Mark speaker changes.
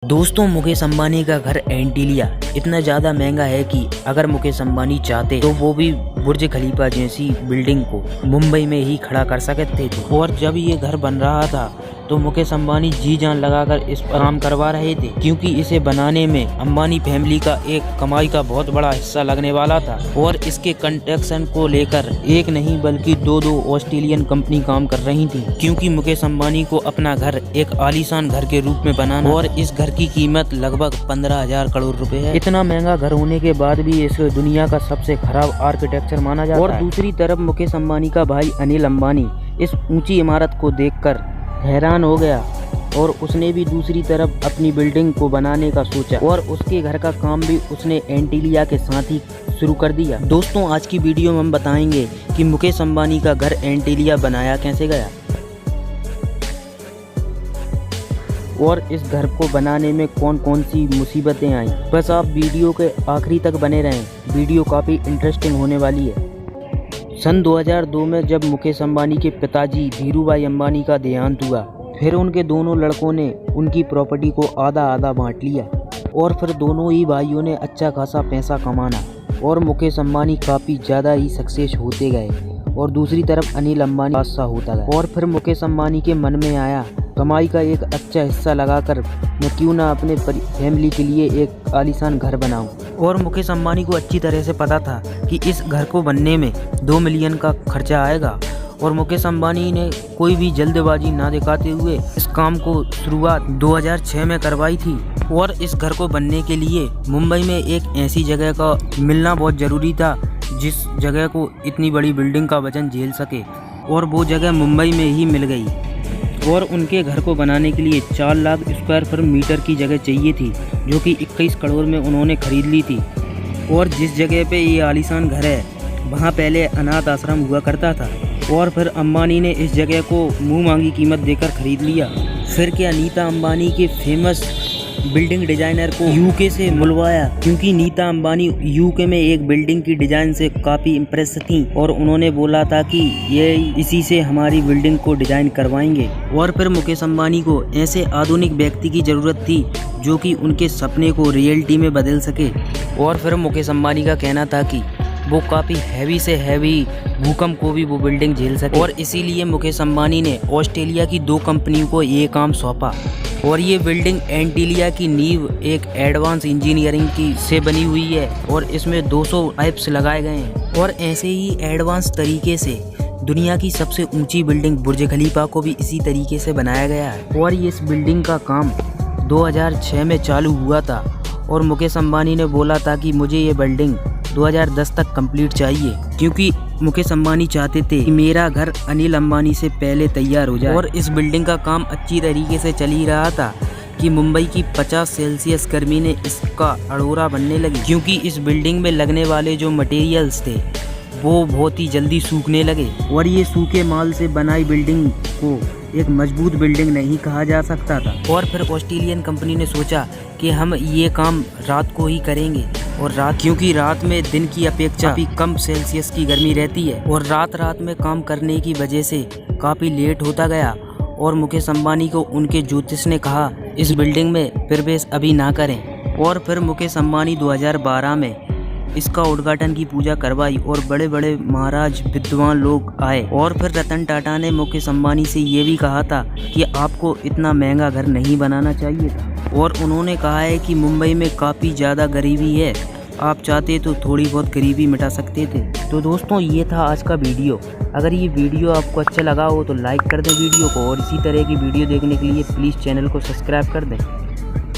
Speaker 1: दोस्तों, मुकेश अंबानी का घर एंटीलिया इतना ज़्यादा महंगा है कि अगर मुकेश अंबानी चाहते तो वो भी बुर्ज खलीफा जैसी बिल्डिंग को मुंबई में ही खड़ा कर सकते थे। और जब ये घर बन रहा था तो मुकेश अंबानी जी जान लगाकर इस पर काम करवा रहे थे, क्योंकि इसे बनाने में अंबानी फैमिली का एक कमाई का बहुत बड़ा हिस्सा लगने वाला था। और इसके कंस्ट्रक्शन को लेकर एक नहीं बल्कि दो ऑस्ट्रेलियन कंपनी काम कर रही थी, क्योंकि मुकेश अंबानी को अपना घर एक आलीशान घर के रूप में बनाना। और इस घर की कीमत लगभग 15,000 करोड़ रुपए है। इतना महंगा घर होने के बाद भी इसे दुनिया का सबसे खराब आर्किटेक्चर माना जाता है। और दूसरी तरफ मुकेश अंबानी का भाई अनिल अंबानी इस ऊंची इमारत को देखकर हैरान हो गया और उसने भी दूसरी तरफ अपनी बिल्डिंग को बनाने का सोचा और उसके घर का काम भी उसने एंटीलिया के साथ ही शुरू कर दिया। दोस्तों, आज की वीडियो में हम बताएंगे कि मुकेश अंबानी का घर एंटीलिया बनाया कैसे गया और इस घर को बनाने में कौन कौन सी मुसीबतें आई। बस आप वीडियो के आखिरी तक बने रहें, वीडियो काफ़ी इंटरेस्टिंग होने वाली है। सन 2002 में जब मुकेश अंबानी के पिताजी धीरूभाई अंबानी का देहांत हुआ, फिर उनके दोनों लड़कों ने उनकी प्रॉपर्टी को आधा आधा बांट लिया और फिर दोनों ही भाइयों ने अच्छा खासा पैसा कमाना और मुकेश अंबानी काफ़ी ज़्यादा ही सक्सेस होते गए और दूसरी तरफ अनिल अंबानी बादशाह होता गया। और फिर मुकेश अंबानी के मन में आया कमाई का एक अच्छा हिस्सा लगाकर मैं क्यों ना अपने फैमिली के लिए एक आलीशान घर बनाऊं। और मुकेश अंबानी को अच्छी तरह से पता था कि इस घर को बनने में 2 मिलियन का खर्चा आएगा और मुकेश अंबानी ने कोई भी जल्दबाजी ना दिखाते हुए इस काम को शुरुआत 2006 में करवाई थी। और इस घर को बनने के लिए मुंबई में एक ऐसी जगह का मिलना बहुत ज़रूरी था जिस जगह को इतनी बड़ी बिल्डिंग का वजन झेल सके, और वो जगह मुंबई में ही मिल गई। और उनके घर को बनाने के लिए 4 लाख स्क्वायर फीट मीटर की जगह चाहिए थी, जो कि 21 करोड़ में उन्होंने खरीद ली थी। और जिस जगह पे ये आलीशान घर है वहाँ पहले अनाथ आश्रम हुआ करता था और फिर अंबानी ने इस जगह को मुँह मांगी कीमत देकर खरीद लिया। फिर क्या नीता अंबानी के फेमस बिल्डिंग डिजाइनर को यूके से बुलवाया, क्योंकि नीता अंबानी यूके में एक बिल्डिंग की डिजाइन से काफ़ी इम्प्रेस थी और उन्होंने बोला था कि ये इसी से हमारी बिल्डिंग को डिजाइन करवाएंगे। और फिर मुकेश अंबानी को ऐसे आधुनिक व्यक्ति की ज़रूरत थी जो कि उनके सपने को रियलिटी में बदल सके। और फिर मुकेश अंबानी का कहना था कि वो काफ़ी हैवी से हैवी भूकंप को भी वो बिल्डिंग झेल सके, और इसीलिए मुकेश अंबानी ने ऑस्ट्रेलिया की 2 कंपनियों को ये काम सौंपा। और ये बिल्डिंग एंटीलिया की नींव एक एडवांस इंजीनियरिंग की से बनी हुई है और इसमें 200 पाइप्स लगाए गए हैं। और ऐसे ही एडवांस तरीके से दुनिया की सबसे ऊंची बिल्डिंग बुर्ज खलीफा को भी इसी तरीके से बनाया गया है। और ये इस बिल्डिंग का काम 2006 में चालू हुआ था और मुकेश अंबानी ने बोला था कि मुझे ये बिल्डिंग 2010 तक कंप्लीट चाहिए, क्योंकि मुकेश अंबानी चाहते थे कि मेरा घर अनिल अंबानी से पहले तैयार हो जाए। और इस बिल्डिंग का काम अच्छी तरीके से चल ही रहा था कि मुंबई की 50 सेल्सियस गर्मी ने इसका अड़ोरा बनने लगी, क्योंकि इस बिल्डिंग में लगने वाले जो मटेरियल्स थे वो बहुत ही जल्दी सूखने लगे। और ये सूखे माल से बनाई बिल्डिंग को एक मजबूत बिल्डिंग नहीं कहा जा सकता था। और फिर ऑस्ट्रेलियन कंपनी ने सोचा कि हम ये काम रात को ही करेंगे, और क्योंकि रात में दिन की अपेक्षा काफ़ी कम सेल्सियस की गर्मी रहती है और रात में काम करने की वजह से काफ़ी लेट होता गया। और मुकेश अंबानी को उनके ज्योतिष ने कहा इस बिल्डिंग में प्रवेश अभी ना करें। और फिर मुकेश अंबानी 2012 में इसका उद्घाटन की पूजा करवाई और बड़े बड़े महाराज विद्वान लोग आए। और फिर रतन टाटा ने मुकेश अंबानी से ये भी कहा था कि आपको इतना महंगा घर नहीं बनाना चाहिए था, और उन्होंने कहा है कि मुंबई में काफ़ी ज़्यादा गरीबी है, आप चाहते तो थोड़ी बहुत गरीबी मिटा सकते थे। तो दोस्तों, ये था आज का वीडियो। अगर ये वीडियो आपको अच्छा लगा हो तो लाइक कर दें वीडियो को, और इसी तरह की वीडियो देखने के लिए प्लीज़ चैनल को सब्सक्राइब कर दें।